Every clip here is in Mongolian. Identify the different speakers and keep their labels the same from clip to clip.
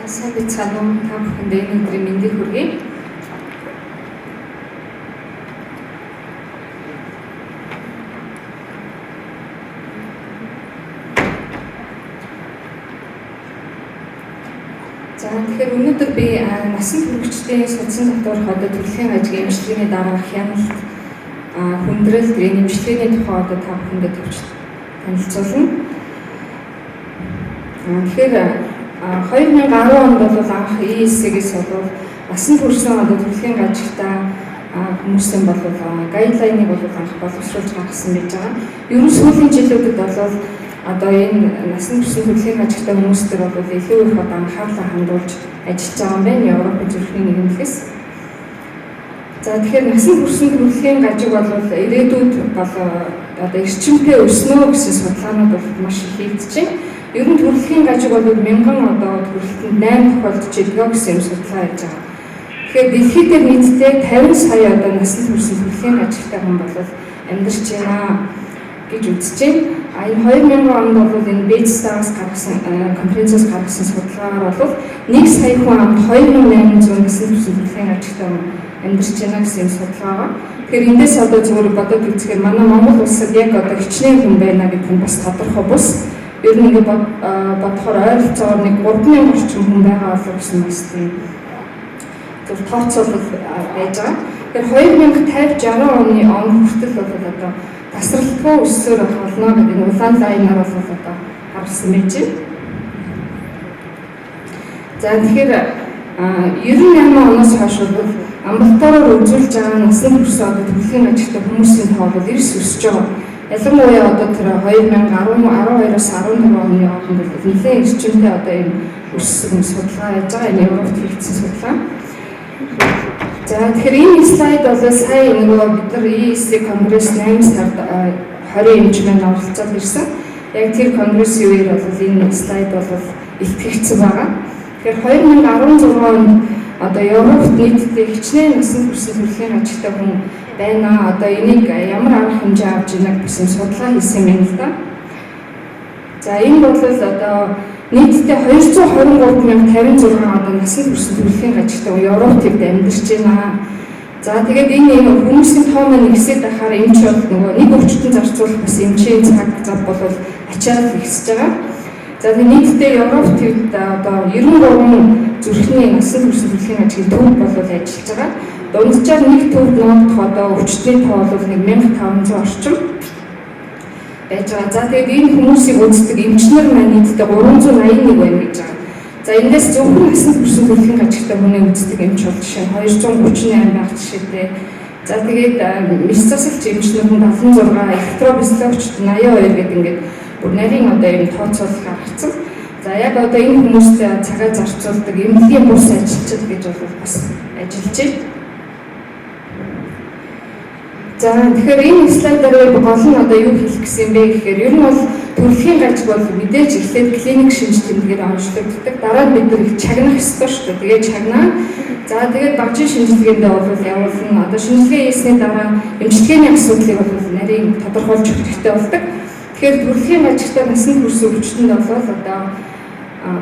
Speaker 1: сайн байцгаана уу? Та бүхэндээ энэ өдрийн мэндийг хүргэе. За тэгэхээр өнөөдөр би насан туршидчдын судсан татварх одоо төрөлхийн ажгийн эмчилгээний дараах хяналт хүндрэл гэрээ эмчилгээний тухай одоо та бүхэндээ төвч танилцуулна. Тэгэхээр 2010 онд бол анх ESC-гээс болов насан туршсан одоо төрөлхийн ажигтай хүмүүсийн болов гайдлайныг бол анх боловсруулж гаргасан байж байгаа. Ерөн сүүлийн жилүүдэд бол одоо энэ насан туршсан төрөлхийн ажигтай хүмүүстэр бол илүү их одоо анхаарлаа хандуулж ажиллаж байгаа юм байна Европын зүрхний нэгдлээс. За тэгэхээр насан туршсан төрөлхийн ажиг бол ирээдүйд бол одоо эрчимтэй өснө гэсэн судалгаанууд бол маш их хийгдэж байна. Ер нь төрөлхийн ажиг бол 1000 одоо төрөлтөнд 8 тохиолдож байгаа гэсэн судалгаа хийж байгаа. Тэгэхээр дэлхийд нийтдээ 50 сая одоо насан туршсан төрөлхийн ажигтай хүн бол амьдарч байна гэж үзэж байна. Энэ 2000 онд бол энэ Бэйцтаас гаргасан конференцээс гаргасан судалгаагаар бол 1 сая хүн амд 2800 насан туршсан төрөлхийн ажигтай хүн амьдарч байна гэсэн судалгаа байгаа. Тэгэхээр эндээс одоо зөвхөн бодоод үзэхээр манай Монгол улсад яг одоо хичнээн хүн байна гэдэг нь бас тодорхой бус. Ер нь ингээд бодохоор ойролцоогоор нэг 3000 орчим хүн байгаа болов гэсэн бас тийм зөв тооцоолол байж байгаа. Тэгэхээр 2050-60 оны он хүртэл бол одоо тасралтгүй өссөөр болно гэдэг нь улаан лайнаар бол одоо харсан байж байна. За тэгэхээр 98 оноос хойш бол амбулатороор үзүүлж байгаа насан туршсан одоо төрөлхийн ажигтай хүмүүсийн тоо бол эрс өсөж байгаа. Ялангуяа одоо тэр 2012-аас 14 оны хооронд нэлээд эрчимтэй одоо энэ өссөн судалгаа яаж байгаа энэ Европт хийгдсэн судалгаа. За тэгэхээр энэ слайд бол сая нөгөө бид нар ESC конгресс 8 сард 20 эмчмэн оролцоод ирсэн. Яг тэр конгрессийн үеэр бол энэ слайд бол илтгэгдсэн байгаа. Тэгэхээр 2016 онд одоо Европт нийтдээ хичнээн насан туршсан төрөлхийн ажигтай хүн байна. Одоо энийг ямар арга хэмжээ авч ийгнэг гэсэн судалгаа хийсэн юм л да. За энэ бол одоо нийтдээ 223,056 одоо насан туршсан төрөлхийн ажигтай Европт амьдарч байна. За тэгээд энэ хүмүүсийн тоо маань ихсээд байхаар эмч бол нөгөө нэг өвчтөн зарцуулах бас эмчийн цаг зав бол ачаад ихсэж байгаа. За тэгээд нийтдээ Европт одоо 93 зүрхний насан туршсан төрөлхийн ажгийн төв бол ажиллаж байгаа. Дунджаар нэг төвд ногдох одоо өвчтний тоо бол 1500 орчим байж байгаа. За тэгээд энэ хүмүүсийг үздэг эмчнэр маань нийтдээ 381 байна гэж байгаа. За эндээс зөвхөн насан туршсан төрөлхийн ажигтай хүний үздэг эмч бол жишээ 238 байх жишээтэй. За тэгээд мэс засалч эмчнэр нь 76, электробиологч 82 гэдэг ингээд бүр нарийн одоо юм тооцоолол гаргацсан. За яг одоо энэ хүмүүстэй цагаа зарцуулдаг эмнэлгийн бус ажилчид гэж бол бас ажиллаж байна. За тэгэхээр энэ слайдаар гол нь одоо юу хэлэх гэсэн бэ гэхээр ер нь бол төрөлхийн ажиг бол мэдээж эхлээд клиник шинж тэмдгээр онцлогддог. Дараа нь бид нар их чагнах ёстой шүү дээ. Тэгээд чагнаа. За тэгээд багжийн шинжилгээндээ бол явуулна. Одоо шинжилгээ хийсний дараа эмчилгээний асуудлыг бол нарийн тодорхойлж өгөх хэрэгтэй болдог. Тэгэхээр төрөлхийн ажигтай насан туршсан өвчтөнд бол одоо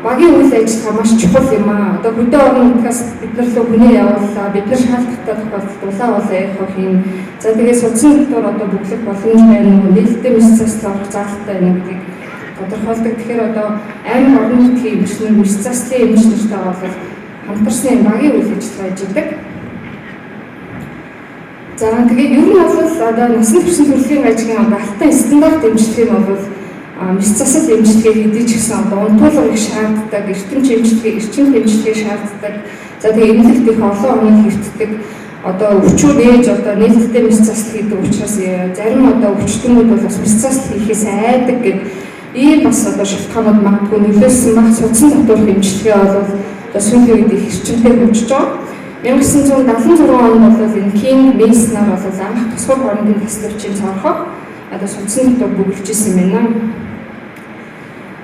Speaker 1: багийн үйл ажиллагаа маш чухал юм аа. Одоо хөдөө орон нутгаас бид нар руу хүнээ явууллаа. Бид нар шаардлагатай тохиолдолд улаан явах хийн. За тэгээд судсан дотор одоо бүглэх боломж байна уу? Нийлдэм мэс заслах залттай байна гэдгийг тодорхойлдог. Тэгэхээр одоо аймаг орон нутгийн эмчнэр мэс заслын эмчнэртэй бол хамтарсны багийн үйл ажиллагаа хийдэг. За тэгээд ер нь бол одоо насан туршсан төрөлхийн ажгийн одоо алтан стандарт эмчилгээ нь бол мэс засал эмчилгээ хийдэг ч гэсэн одоо унтуулга их шаарддаг, эрчим эмчилгээ шаарддаг. За тэгээд эмнэлэгт их олон оног хэвтдэг. Одоо өвчүүд ээж одоо нийлдэм мэс засал хийдэг учраас зарим одоо өвчтөнүүд бол бас мэс засал хийхээс айдаг гэдэг ийм бас одоо шалтгаанууд магадгүй нөлөөлсөн баг. Судсан татварх эмчилгээ бол одоо сүүлийн үед их эрчимтэй хөгжиж байгаа. 1976 онд бол энэ Кинг Мейснаар бол анх тусгай хоорондын таслагчийн цорхоо одоо судсан татвар бүгэлж ирсэн байна.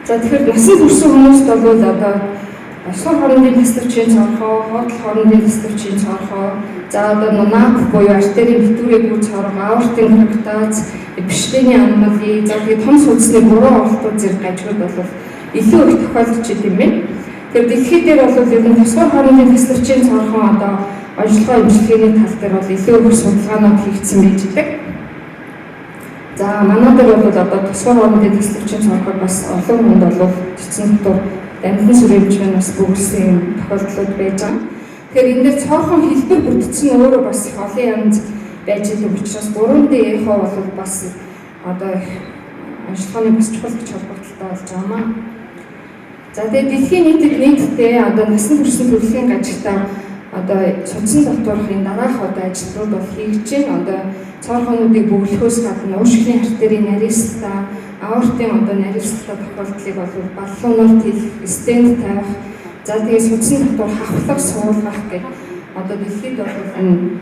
Speaker 1: За тэгэхээр насан туршсан хүмүүст бол одоо тусгай хоорондын таслагчийн цорхоо, хоол хоорондын таслагчийн цорхоо, за одоо нунаг буюу артерийн битүүрийн бүр цорхоо, аортын коктаз, биштэний аномали, за тэгээд том судасны буруу оролтууд зэрэг гажууд бол илүү их тохиолдож идэв юм байна. Тэр дэлхийд дээр бол ер нь тусгай хоорондын тэслэгчийн цорхон одоо ажиллагаа эмчилгээний тал дээр бол илүү их судалгаанууд хийгдсэн байж байгаа. За манай дээр бол одоо тусгай хоорондын тэслэгчийн цорхог бас олон хүнд бол цэцэн дотор дамжин сүрэмжмэн бас бүгдсэн юм тохиолдлууд байж байгаа. Тэгэхээр энэ дээр цорхон хэлбэр бүтцэн өөрөө бас их олон янз байж байгаа учраас 3D бол бас одоо ажиллагааны бас чухал гэж холбогдолтой болж байгаа юм. За тэгээд дэлхийн нийтдээ одоо насан туршийн төрөлхийн ажилтаа одоо судсан татвархын дараах одоо ажлууд бол хийж байна. Одоо цорхонуудыг бөглөхөөс гадна уушигны артерийн нарийсалтай, аортын одоо нарийсалтай тохиолдлыг бол баллоноор тэлэх, стенд тавих, за тэгээд судсан татвар хавхлах, суулгах гэх одоо дэлхийд бол энэ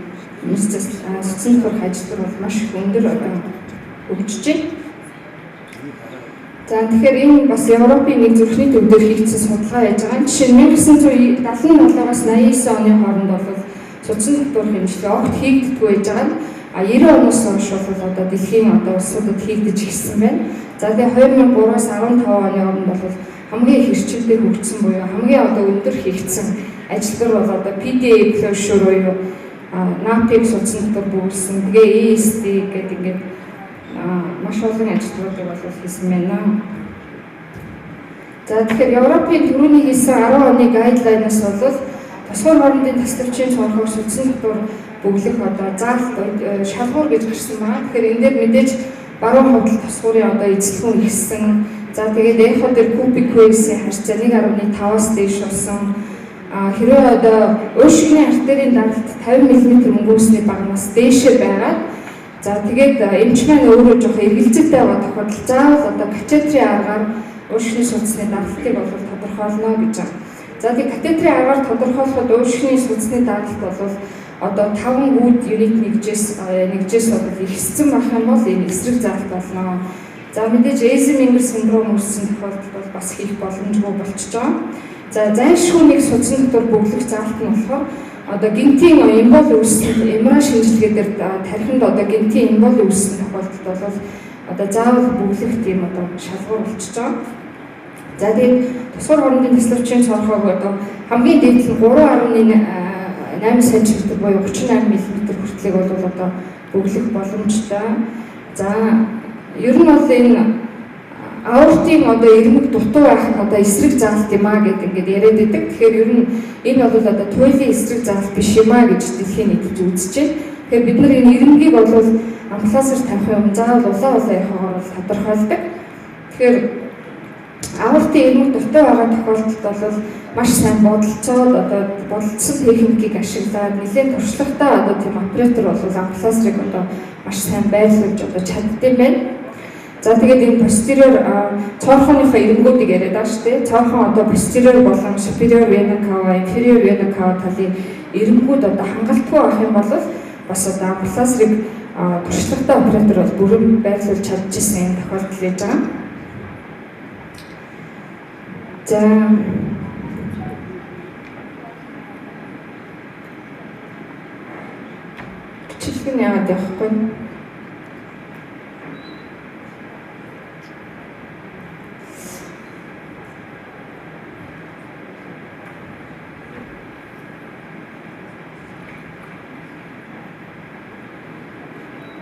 Speaker 1: судсан татвар ажлууд бол маш их өндөр одоо хөгжиж байна. За тэгэхээр энэ бас Европын нэг зүрхний төвдөр хийгдсэн судалгаа яаж байгаа. Жишээ нь 1977-аас 89 оны хооронд бол судсан татвар хэмжлэг огт хийгддэггүй байж байгаа. 90 оноос хойш бол одоо дэлхийн одоо улсуудад хийгдэж ирсэн байна. За тэгээ 2003-аас 15 оны хооронд бол хамгийн их эрчимтэй хөгжсөн буюу хамгийн одоо өндөр хийгдсэн ажлаар бол одоо PDA closure буюу NAPIC судсан татвар бөглсөн. Тэгээ ESD гэдэг ингээд маш олон ажлуудыг бол хийсэн байна. За тэгэхээр Европын түрүүний хийсэн 10 оны гайдлайнаас бол тусгай хоорондын таслагчийн цорхог судсан татвар бөглөх одоо заалт шалгуур гэж гарсан байна. Тэгэхээр энэ дээр мэдээж баруун худал тусгуурын одоо эзлэхэн ихсэн. За тэгээд эхо дээр кубик вэсийн харьцаа 1.5-аас дээш болсон. Хэрвээ одоо уушигны артерийн даралт 50 мм мөнгөсний багнаас дээшээ байгаад за тэгээд эмч маань өөрөө жоох эргэлзээтэй байгаа тохиолдолд заавал одоо катетрийн аргаар уушигны судасны даралтыг бол тодорхойлно гэж байна. За тэгээд катетрийн аргаар тодорхойлоход уушигны судасны даралт бол одоо 5 үүд юнит нэгжээс бол ихссэн байх юм бол энэ эсрэг заалт болно. За мэдээж Эйзенмингер синдром үүссэн тохиолдолд бол бас хийх боломжгүй болчихж байгаа. За зайлшгүй нэг судасны татвар бөглөх заалт нь болохоор одоо гинтийн эмбол үүссэн эмра шинжилгээгээр тархинд одоо гинтийн эмбол үүссэн тохиолдолд бол одоо заавал бөглөх тийм одоо шалгуур болчихж байгаа. За тэгээд тусгай хоорондын таслагчийн цорхог одоо хамгийн дээд нь 3.8 см буюу 38 мм хүртэлийг бол одоо бөглөх боломжтой. За ер нь бол энэ аортын одоо ирмэг дутуу байх нь одоо эсрэг заалт юм а гэдэг ингээд яриад байдаг. Тэгэхээр ер нь энэ бол одоо туйлын эсрэг заалт биш юм а гэж дэлхийн нийтэд үзэж байна. Тэгэхээр бид нар энэ ирмэгийг бол ампласаар тавих юм заавал улаан яхаагаар бол тодорхойлдог. Тэгэхээр аортын ирмэг дутуу байгаа тохиолдолд бол маш сайн бодолцоод одоо болцсон техникийг ашиглаад нэлээд туршлагатай одоо тийм оператор бол ампласарыг одоо маш сайн байрлуулж одоо чаддсан байна. За тэгээд энэ posterior цорхооныхоо иргэдүүдийг яриад байгаа шүү дээ. Цорхон одоо posterior болон superior vena cava, inferior vena cava талын иргэдүүд одоо хангалтгүй байх юм бол бас одоо ампласарыг туршлагатай оператор бол бүрэн байрлуулж чадчихсан юм тохиолдол байж байгаа. За бичлэг яагаад явахгүй?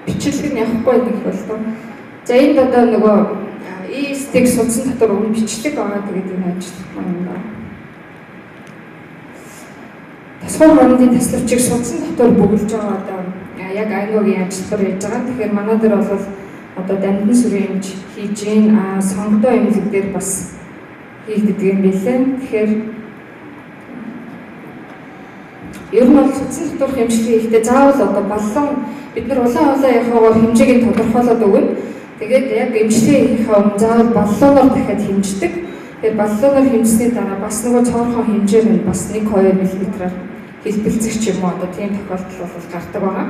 Speaker 1: Бичлэг нь явахгүй нэг болов. За энд одоо нөгөө ESD-г судсан татвар өгөн бичлэг байгаа тэгээд энэ ажиллах юм байна. Тусгай хоорондын таслагчийг судсан татвар бөглөж байгаа одоо яг ангигийн ажиллагаар яаж байгаа. Тэгэхээр манай дээр бол одоо дамжин сүрэн эмч хийж гин сонгодоо эмнэлэг дээр бас хийгддэг юм билээ. Тэгэхээр ер нь бол судсан татвар хэмжлэг хийхдээ заавал одоо баллон бид нар улаан яхаагаар хэмжээг нь тодорхойлоод өгнө. Тэгээд яг эмчилгээ хийхээ өмнө заавал баллоноор дахиад хэмждэг. Тэгээд баллоноор хэмжсэний дараа бас нөгөө цоорхон хэмжээ нь бас 1-2 мм-аар хэлбэлцэх ч юм уу одоо тийм тохиолдол бол гардаг байгаа.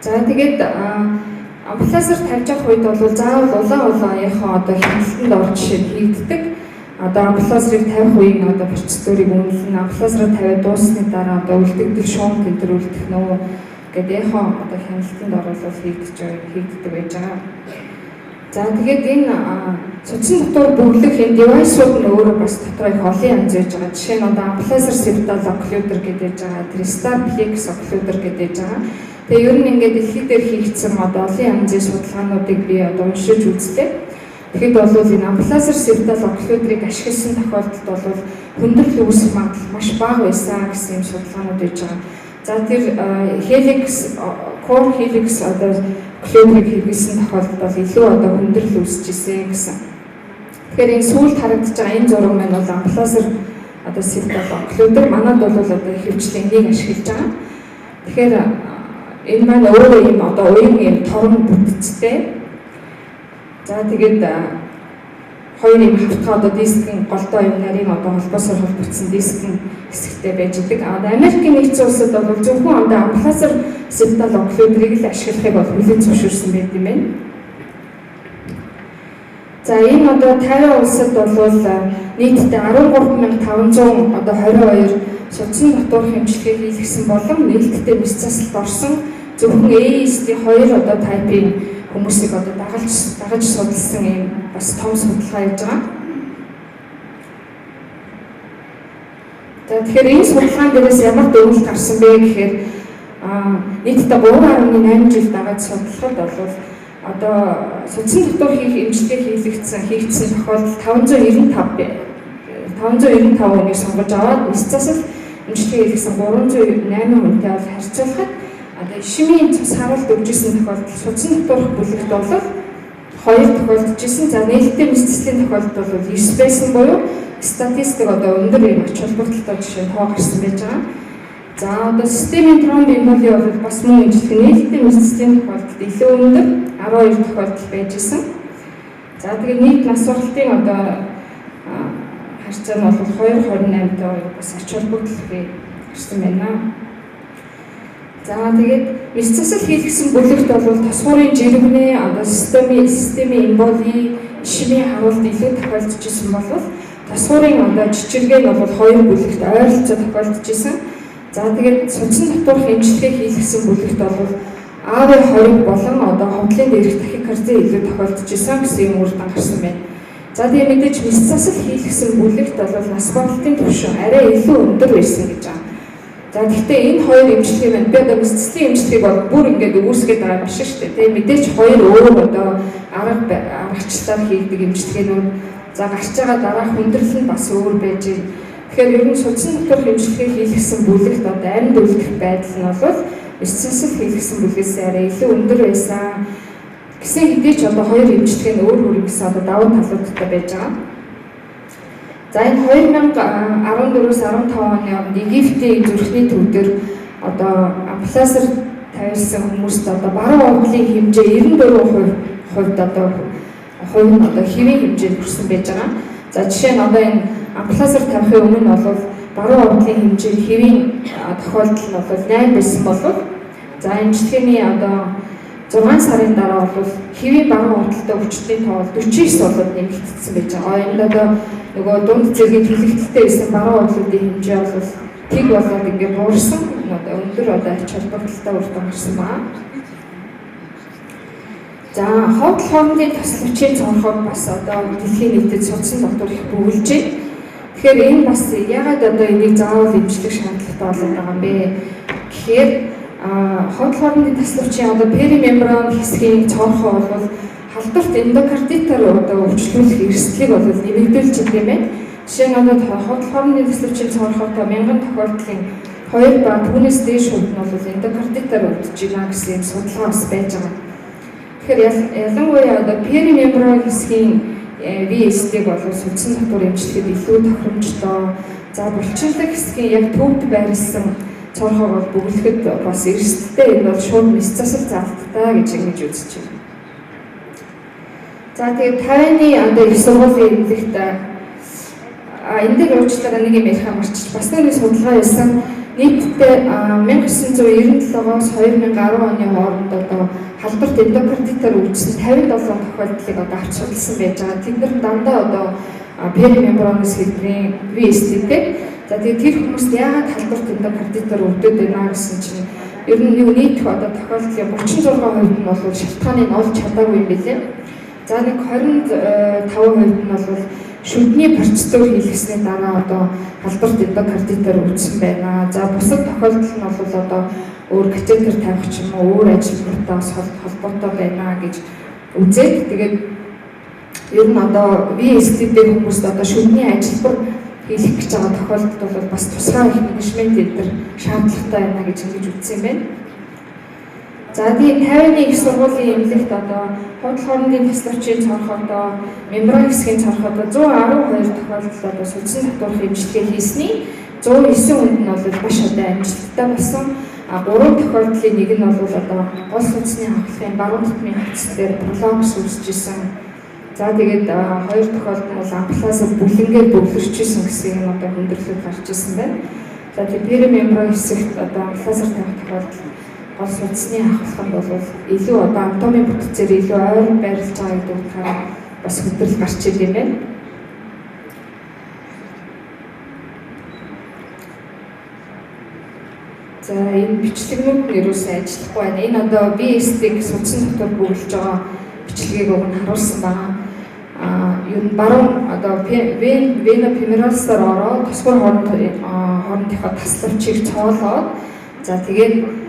Speaker 1: За тэгээд амбулансаар тавьж явах үед бол заавал улаан одоо хяналтанд орж хийгддэг. Одоо амбулансыг тавих үеийн одоо процедурыг үнэлэн амбулансаар тавиад дуусны дараа одоо үлдэгдэл шуун гэдэг үлдэх нөө гэдэг одоо хяналтанд оруулаад хийгддэг байж байгаа. За тэгээд энэ судасны дотор бүглэх энэ девайсууд нь өөрөө бас дотор их олон янз байж байгаа. Жишээ нь одоо амбулансаар сепtal окклюдер гэдэг байгаа, Tristar Plex окклюдер гэдэг байгаа. Тэгээ ер нь ингээд дэлхийд дээр хийгдсэн одоо олон янзын судалгаануудыг би одоо уншиж үзлээ. Тэгэхэд бол энэ амбулансаар сепtal окклюдерыг ашигласан тохиолдолд бол хүндрэл үүсэх магадлал маш бага байсан гэсэн юм судалгаанууд байж байгаа. За тэр Helix Core Helix одоо окклюдерыг хийгдсэн тохиолдолд бол илүү одоо хүндрэл үүсэж ирсэн гэсэн. Тэгэхээр энэ сүүлд харагдаж байгаа энэ зураг маань бол амбулансаар одоо сепtal окклюдер манайд бол одоо хөвчлэн энийг ашиглаж байгаа. Тэгэхээр энэ маань өөрөө юм одоо уян юм торон бүтцтэй. За тэгээд хоёр юм хавтгай одоо дискийн голдоо юм нарийн одоо холбоосоор холбогдсон дискийн хэсэгтэй байж идэг. Америкийн нэгдсэн улсад бол зөвхөн одоо амбулансаар сепtal окклюдерыг л ашиглахыг бол хүлээн зөвшөөрсөн байт юм байна. За энэ одоо 50 улсад бол нийтдээ 13,500 одоо 22 судасны дотор хэмжлэгээ хийлгэсэн болон нээлттэй мэс засалд орсон зөвхөн ASD2 одоо тайпын хүмүүсийг одоо дагаж судалсан юм бас том судалгаа хийж байгаа. Тэгэхээр энэ судалгаан дээрээс ямар дүгнэлт гарсан бэ гэхээр нийтдээ 3.8 жил дагаж судлахад бол одоо судасны дотор эмчилгээ хийгдсэн тохиолдол 595 хүнийг сонгож аваад мэс засал эмчилгээ хийгдсэн 308 хүнтэй бол харьцуулахад одоо ишимийн цус харуулт өгжсэн тохиолдол судасны доторх бүлэгт бол 2 тохиолдожсэн. За нээлттэй мэс заслын тохиолдол бол 9 байсан буюу статистик одоо өндөр юм ач холбогдолтой жишээ тоо гарсан байж байгаа. За одоо системийн тромбоэмболи бол бас мөн эмчилгээ нээлттэй мэс заслын тохиолдолд илүү өндөр 12 тохиолдол байж исэн. За тэгээд нийт нас баралтын одоо харьцаа нь бол 2.28 тоо бас ач холбогдол гарсан байна. За тэгээд мэс засал хийлгэсэн бүлэгт бол тосгуурын жиргэнэ одоо системийн эмболи ишимийн харуулт илүү тохиолдож исэн бол тосгуурын одоо жижигхэн нь бол 2 бүлэгт ойролцоо тохиолдож исэн. За тэгээд судасны дотор эмчилгээ хийлгэсэн бүлэгт бол AV20 болон одоо ховдлын дээрх тахикардия илүү тохиолдож исэн гэсэн юм үр дан гарсан байна. За тэгээд мэдээж мэс засал хийлгэсэн бүлэгт бол нас баралтын түвшин арай илүү өндөр байсан гэж байна. За гэхдээ энэ хоёр эмчилгээ маань би одоо мэс заслын эмчилгээг бол бүр ингээд үүсгээд байгаа биш шүү дээ. Тэгээд мэдээж хоёр өөр одоо аргачлалаар хийгдэг эмчилгээнүүд за гарч байгаа дараах хүндрэл нь бас өөр байж байна. Тэгэхээр ер нь судасны дотор эмчилгээ хийлгэсэн бүлэгт одоо амьд үлдэх байдал нь бол мэс засал хийлгэсэн бүлгээс арай илүү өндөр байсан. Гэсэн хэдий ч одоо хоёр эмчилгээ нь өөр гэсэн одоо давуу талуудтай байж байгаа. За энэ 2014-өөс 15 оны өмнө Египтийн зүрхний төвдөр одоо амбулансаар тавьсан хүмүүст одоо баруун овдлын хэмжээ 94% одоо хувь нь одоо хэвийн хэмжээнд хүрсэн байж байгаа. За жишээ нь одоо энэ амбулансаар тавихын өмнө бол баруун овдлын хэмжээ хэвийн тохиолдол нь бол 8 байсан болов. За эмчилгээний одоо 6 сарын дараа бол хэвийн баруун овдлтой өвчтөлийн тоо 49 болоод нэмэгдсэн байж байгаа. Энэ одоо нөгөө дунд зэргийн төлөвлөлттэй байсан баруун овдлын хэмжээ бол тэг болоод ингээд буурсан. Одоо өндөр одоо ач холбогдолтой үр дүн гарсан байна. За ховдол хоорондын тасалбарчийн цонхог бас одоо дэлхийн нийтэд судасны дотор их бөглөж байна. Тэгэхээр энэ бас ягаад одоо энийг заавал эмчлэх шаардлагатай болоод байгаа юм бэ гэхээр ховдол хоорондын тасалбарчийн одоо перимембран хэсгийн цонхоо бол халдварт эндокардитаар одоо өвчлүүлэх эрсдлийг бол нэмэгдүүлж байгаа юм байна. Жишээ нь одоо ховдол хоорондын тасалбарчийн цонхоотой 1000 тохиолдлын 2 ба түүнээс дээш хувь нь бол эндокардитаар өвдөж байна гэсэн юм судалгаа бас байж байгаа. Тэгэхээр ялангуяа одоо перимембран хэсгийн VSD-г бол судасны дотор эмчилгээд илүү тохиромжтой. За булчинлаг хэсгийн яг төвд байрлсан цонхоо бол бөглөхөд бас эрсдэлтэй энэ бол шууд мэс засал заалттай гэж ингэж үзэж байна. За тэгээд 50-ны одоо их сургуулийн эмнэлэгт энэ дээр уучлаарай нэг юм ярих амарч бас нэг судалгаа байсан. нийтдээ 1997-оос 2010 оны хооронд одоо халдварт эндокардитаар үүдсэн 57 тохиолдлыг одоо авч судалсан байж байгаа. Тэдгээр дандаа одоо перимембранус хэлбэрийн VSD-тэй. За тэгээд тэр хүмүүст яагаад халдварт эндокардитаар өвдөд байна гэсэн чинь ер нь нийт одоо тохиолдлын 36% нь бол шалтгааныг олж чадаагүй юм билээ. За нэг 25% нь бол шүдний процедур хийлгэсний дараа одоо халдварт эндокардитаар өвдсөн байна. За бусад тохиолдол нь бол одоо өөр катетер тавих ч юм уу өөр ажилтнуудаас холбоотой байна гэж үзээд тэгээд ер нь одоо VSD-тэй хүмүүст одоо шүдний ажилбар хийх гэж байгаа тохиолдолд бол бас тусгай их менежмент эдгээр шаардлагатай байна гэж ингэж үзсэн юм байна. За тийм 51 их сургуулийн эмнэлэгт одоо худал хоорондын тасалбарчийн цонх одоо мембран хэсгийн цонх одоо 112 тохиолдолд одоо судсан татварх эмчилгээ хийсний 109 хүнд нь бол маш одоо амжилттай болсон. 3 тохиолдлын нэг нь бол одоо гол судасны хавхлын баруун дотмын хавцс дээр пролапс үүсчихсэн. За тэгээд 2 тохиолдол нь бол амплаасаа бүлэнгээр бөглөрчихсэн гэсэн юм одоо хүндрэлүүд гарч ирсэн байна. За тэгээд перимембран хэсэгт одоо амплаасаар тавих тохиолдол гол судасны хавхланд бол илүү одоо анатомийн бүтцээр илүү ойр байрлаж байгаа гэдэг утгаараа бас хүндрэл гарч ирсэн юм байна. За энэ бичлэгнүүд нь ерөөсөө ажиллахгүй байна. Энэ одоо VSD-г судсан дотор бүгэлж байгаа бичлэгийг уг нь харуулсан байна. Ер нь баруун одоо вена феморалсаар ороод тосгор хоорондынхоо таславчийг цоолоод за тэгээд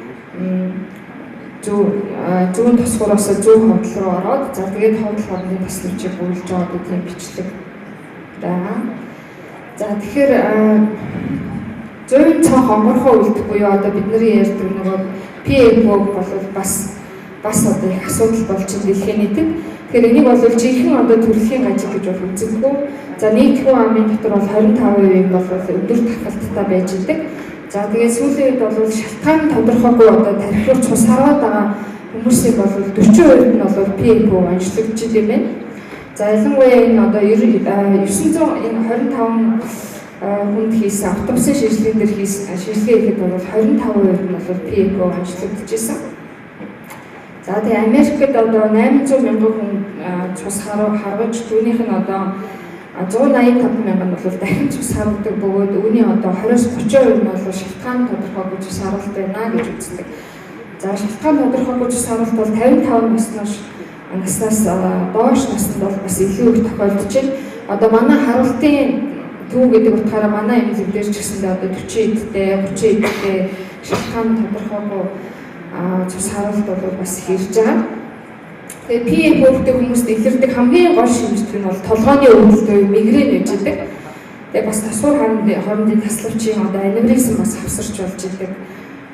Speaker 1: зүүн тосгороос зүүн ховдол руу ороод за тэгээд ховдол хоорондын таславчийг бүгэлж байгаа гэх юм бичлэг байна. За тэгэхээр зөвхөн цонх онгорхоо үлдэх буюу одоо бидний ярьдаг нөгөө PFO бол бас одоо их асуудал болж дэлхийн нийтэд. Тэгэхээр энийг бол жинхэнэ одоо төрөлхийн ажил гэж бол үзэггүй. За нийтхүү амын дотор бол 25% бол өндөр тархалттай байж идэг. За тэгээд сүүлийн үед бол шалтгаан тодорхойгүй одоо тархиур цус хараад байгаа хүмүүсийн бол 40% нь бол PFO анжилагдж идэв байна. За ялангуяа энэ одоо 925 хүнд хийсэн автобусын шилжилгээнд дэр хийсэн шилжилгээ ихэд бол 25% нь бол PFO анжилагдчихсан. За тэгээ Америкт одоо 800 мянган хүн цус харгаж түүнийх нь одоо 185 мянган нь бол дахин цус харгадаг бөгөөд үүний одоо 20-30% нь бол шалтгаан тодорхойгүй цус харгалт байна гэж үздэг. За шалтгаан тодорхойгүй цус харгалт бол 55 наснаас доош наснд бол бас илүү их тохиолдож байна. Одоо манай харалтын төв гэдэг утгаараа манай эмнэлэг дээр ч гэсэндээ одоо 40 эдтэй 30 эдтэй шалтгаан тодорхойгүй цус харгалт бол бас хэрж байгаа. Тэгээ PFO-тэй хүмүүст илэрдэг хамгийн гол шимжлэг нь бол толгойн өвдөлтөй мигрен гэж байдаг. Тэгээ бас тасгуур хоорондын таславчийн одоо аневризм бас хавсарч болж идэг.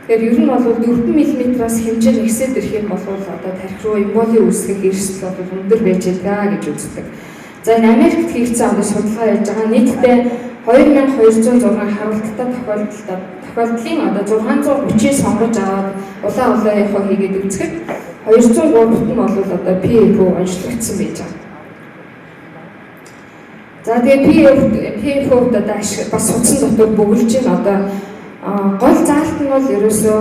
Speaker 1: Тэгэхээр ер нь бол 4 мм-аас хэмжээ нэгсээд ирэх юм бол одоо тархи руу эмболи үүсгэх эрсдэл бол өндөр байж байгаа гэж үздэг. За энэ Америкт хийгдсэн одоо судалгаа яаж байгаа нийтдээ 2206 харалттай тохиолдлын одоо 630-ийг сонгож аваад улаан хийгээд үзэхэд 203-т нь бол одоо PFO анжилагдсан байж байгаа. За тэгээ PFO-д одоо бас судсан дотор бөглөж ин одоо гол заалт нь бол ерөөсөө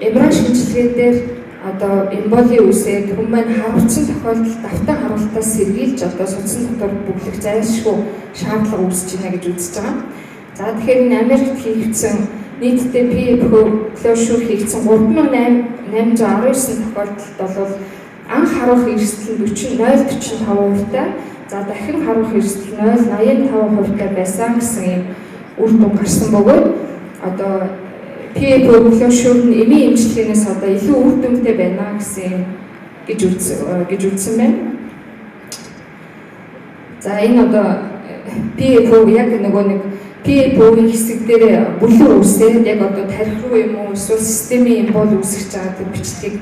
Speaker 1: эмбран шинжилгээ дээр одоо эмболи үүсээд хүмүүс харуулсан тохиолдолд давтан харуултаас сэргийлж одоо судсан дотор бүглэх зайлшгүй шаардлага үүсэж байна гэж үзэж байгаа. За тэгэхээр энэ Америкт хийгдсэн нийтдээ PFO closure хийгдсэн 3819 тохиолдолд бол анх харуулах эрсдэл нь 0.45%-тай за дахин харуулах эрсдэл 0.85%-тай байсан гэсэн юм үр дүн гарсан бөгөөд одоо PFO closure нь эмийн эмчилгээнээс одоо илүү үр дүнтэй байна гэсэн гэж үзсэн байна. За энэ одоо PFO яг нөгөө нэг PFO-ийн хэсэг дээр бүлэг үүсээд яг одоо тархи руу юм уу эсвэл системийн эмбол үүсгэж байгаа тэр бичлэгийг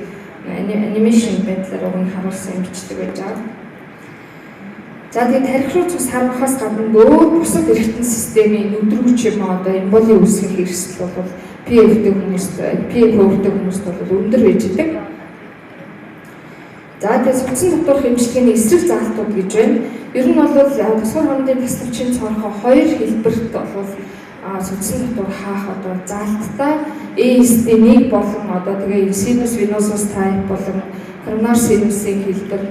Speaker 1: анимашн байдлаар уг нь харуулсан бичлэг байж байгаа. За тэгээд тархи руу цус харвахаас гадна өөр бусад эргэтэн системийн өдрөгч юм одоо эмболи үүсгэх эрсдэл бол PFO-тэй хүмүүст бол өндөр байж идэг. За тэгээд судсан дотор хэмжлэгийн эсрэг заалтууд гэж байна. Ер нь бол тусгай хоорондын таславчийн цонхоо хоёр хэлбэрт бол судасны дотор хаах одоо заалттай ASD1 болон одоо тэгээ sinus venosus type болон coronary sinus-ийн хэлбэр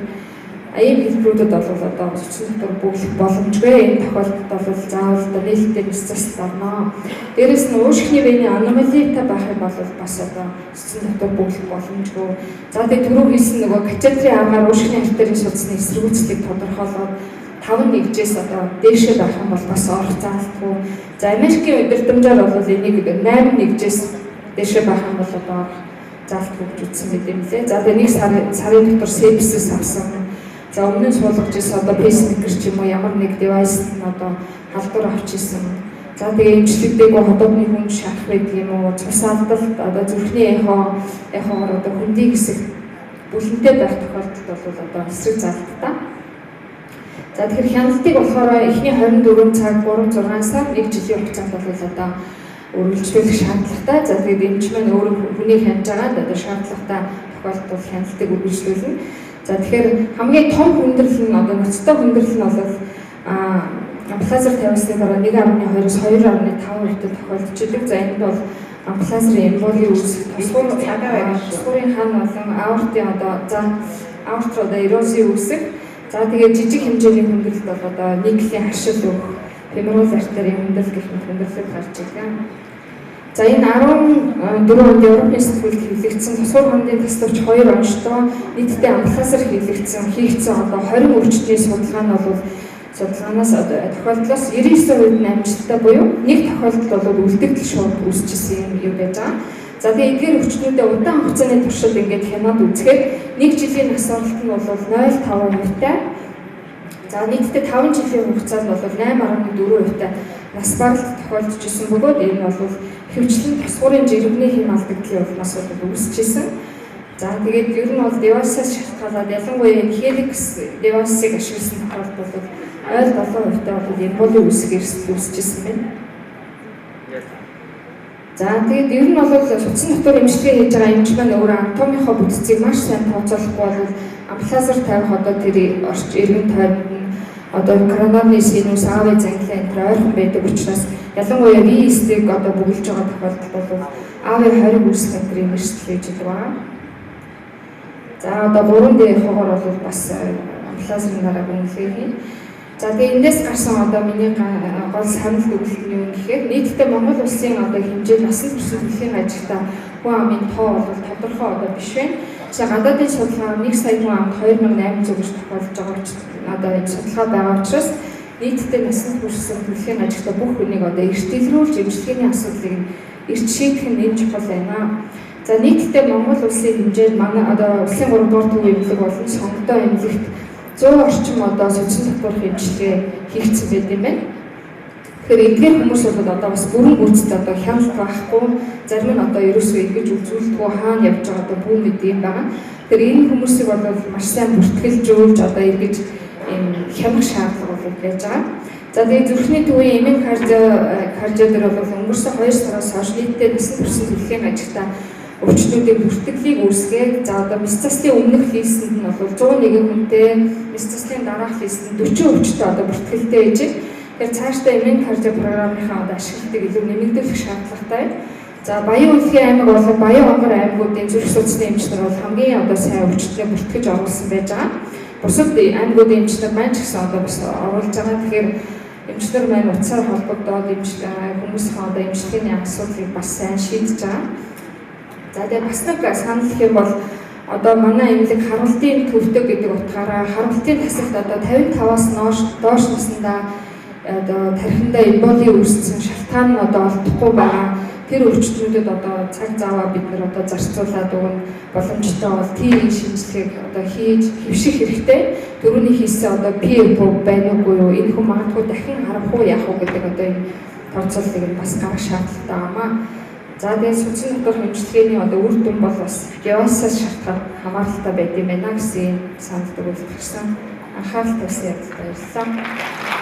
Speaker 1: ийм хэлбэрүүдэд бол одоо судасны дотор бүглэх боломжгүй. Энэ тохиолдолд бол заавал одоо нээлттэй мэс засалт орно. Дээрээс нь уушгины вены аномалитай байх юм бол бас одоо судасны дотор бүглэх боломжгүй. За тэгээ түрүү хэлсэн нөгөө катетрийн аргаар уушгины артерийн судасны эсрэгүүцлийг тодорхойлоод 5 нэгжээс одоо дээшээ байх юм бол бас орох заалтгүй. За Америкийн удирдамжаар бол энийг 8 нэгжээс дээшээ байх юм бол одоо заалтгүй гэж үзсэн гэдэг юм лээ. За тэгээ нэг сарын дотор sepsis авсан. За өмнө нь суулгаж ирсэн одоо pacemaker ч юм уу ямар нэг device нь одоо халдвар авч ирсэн. За тэгээ эмчлэгдээгүй хотоодны хүн шахах байдаг юм уу? Цус алдалт одоо зүрхний эхоор одоо хөндий хэсэг бүлэнтэй байх тохиолдолд бол одоо эсрэг заалттай. За тэгэхээр хяналтыг болохоор эхний 24 цаг 3-6 сар 1 жилийн хугацаанд бол одоо үргэлжлүүлэх шаардлагатай. За тэгээд эмч маань өөрөө хүнийг хянаж байгаад одоо шаардлагатай тохиолдолд хяналтыг үргэлжлүүлнэ. За тэгэхээр хамгийн том хүндрэл нь одоо ноцтой хүндрэл нь бол амплазер тавьсны дараа 1.2-оос 2.5% тохиолдчихдаг. За энэ бол амплазерын эмболи үүсэх тусгуурын хан болон аортын одоо аорт эрозийн үүсэх. За тэгээд жижиг хэмжээний хүндрэлд бол одоо нийглийн хашил өгөх, femoral artery хүндрэл гэх мэт хүндрэлүүд гарч ирнэ. За энэ 14 онд Европын сэтгүүлд хэвлэгдсэн тусгуур хондын тасдавч 2 онцтой нийтдээ амплазер хийгдсэн одоо 20 өрчтний судалгаа нь бол судалгаанаас тохиолдлоос 99% нь амжилттай буюу нэг тохиолдолд бол үлдэгдэл шууд үүсчихсэн юм байж байгаа. За тэгээ эдгээр өвчтнүүдэд удаан хугацааны туршид ингээд хянаад үзэхээр 1 жилийн нас оролт нь бол 0.5%-тай. За нийтдээ 5 жилийн хугацаанд бол 8.4%-тай нас баралт тохиолдож исэн бөгөөд энэ бол хөвчлэн тусгуурын жирэмний хэм алдагдлын улмаас үүсчихсэн. За тэгээд ер нь бол device-аас шалтгаалаад ялангуяа энэ helix device-ыг ашигласан тохиолдолд бол 0.7%-тай бол эмболи үүсэх эрсдэл үүсчихсэн байна. За тэгээд ер нь бол судасны дотор эмчилгээ хийж байгаа эмч маань өөрөө анатомийнхоо бүтцийг маш сайн тооцоолохгүй бол амплазер тавих одоо тэр эргэн тойронд нь одоо коронарны синус аавын зангилаа энэ ойрхон байдаг учраас ялангуяа VSD-г одоо бүгэлж байгаа тохиолдолд бол аавын хориг үүсэх энтрийн эрсдэл хийж байгаа. За одоо 3D хогоор бол бас амплазерын дараа гүнлэх юм. За тэгээ эндээс гарсан одоо миний гол санал өгөх нь юу гэхээр нийтдээ Монгол улсын одоо хэмжээ насан турш төлөвлөлийн ажилдаа хүн амын тоо бол тодорхой одоо биш байна. За гадаадын судалгаа 1 сая хүн амд 2800 гэж тохиолдож байгаа учраас одоо энэ судалгаа байгаа учраас нийтдээ насан турш төлөвлөлийн ажилдаа бүх хүнийг одоо эрт илрүүлж эмчилгээний асуудлыг эрт шийдэх нь энэ чухал байна. За нийтдээ Монгол улсын хэмжээнд манай одоо улсын 3 дугаар төвийн эмнэлэг болон сонгогдоо эмнэлэгт 100 орчим одоо судасны дотор хэмжлэгээ хийгдсэн байт юм байна. Тэгэхээр эдгээр хүмүүс бол одоо бас бүрэн гүйцэд одоо хяналт байхгүй, зарим нь одоо ерөөсөө ингэж үзүүлдэггүй хаана явж байгаа одоо бүү мэд юм байгаа. Тэгэхээр энэ хүмүүсийг бол маш сайн бүртгэлжүүлж одоо ингэж энэ хянах шаардлага бол байж байгаа. За тэгээд зүрхний төвийн эмийн кардио дээр бол өнгөрсөн 2 сараас хойш нийтдээ насан туршийн төлөвлөлийн ажилдаа өвчтнүүдийн бүртгэлийг үүсгээд за одоо мэс заслын өмнөх листэнд нь бол 101 хүнтэй, мэс заслын дараах листэнд 40 өвчтөд одоо бүртгэлтэй ээж. Тэгэхээр цаашдаа эмийн кардио програмынхаа одоо ашиглалтыг илүү нэмэгдүүлэх шаардлагатай. За Баян Улсын аймаг болон Баян Хонгор аймагуудын зүрх судасны эмчнэр бол хамгийн одоо сайн өвчтөд бүртгэж оруулсан байж байгаа. Бусад аймагуудын эмчнэр маань ч гэсэн одоо бас оруулж байгаа. Тэгэхээр эмчнэр маань утсаар холбогдоод хүмүүсийн одоо эмчилгээний асуудлыг бас сайн шийдэж байгаа. За тэгээ бас нэг санал гэх юм бол одоо манай эмнэлэг харуултын төвтэй гэдэг утгаараа харуултын тасалд одоо 55-аас доош наснда одоо тархиндаа эмболи үүссэн шалтгаан нь одоо олдохгүй байгаа. Тэр өвчтнүүдэд одоо цаг заваа бид нар одоо зарцуулаад өгнө боломжтой бол тийм шинжилгээг одоо хийж хэвших хэрэгтэй. Төрөний хийсэн одоо PEPO байна уугүй юу? Энэ хүн магадгүй дахин харах уу яах уу гэдэг одоо энэ тооцооллыг бас гаргах шаардлагатай байна. За тэгээд судасны дотор хэмжлэгээний одоо үр дүн бол бас яваасаас шалтгаан хамааралтай байд юм байна гэсэн санал өгүүлж өгсөн. Анхаарал тавьсан явдал баярлалаа.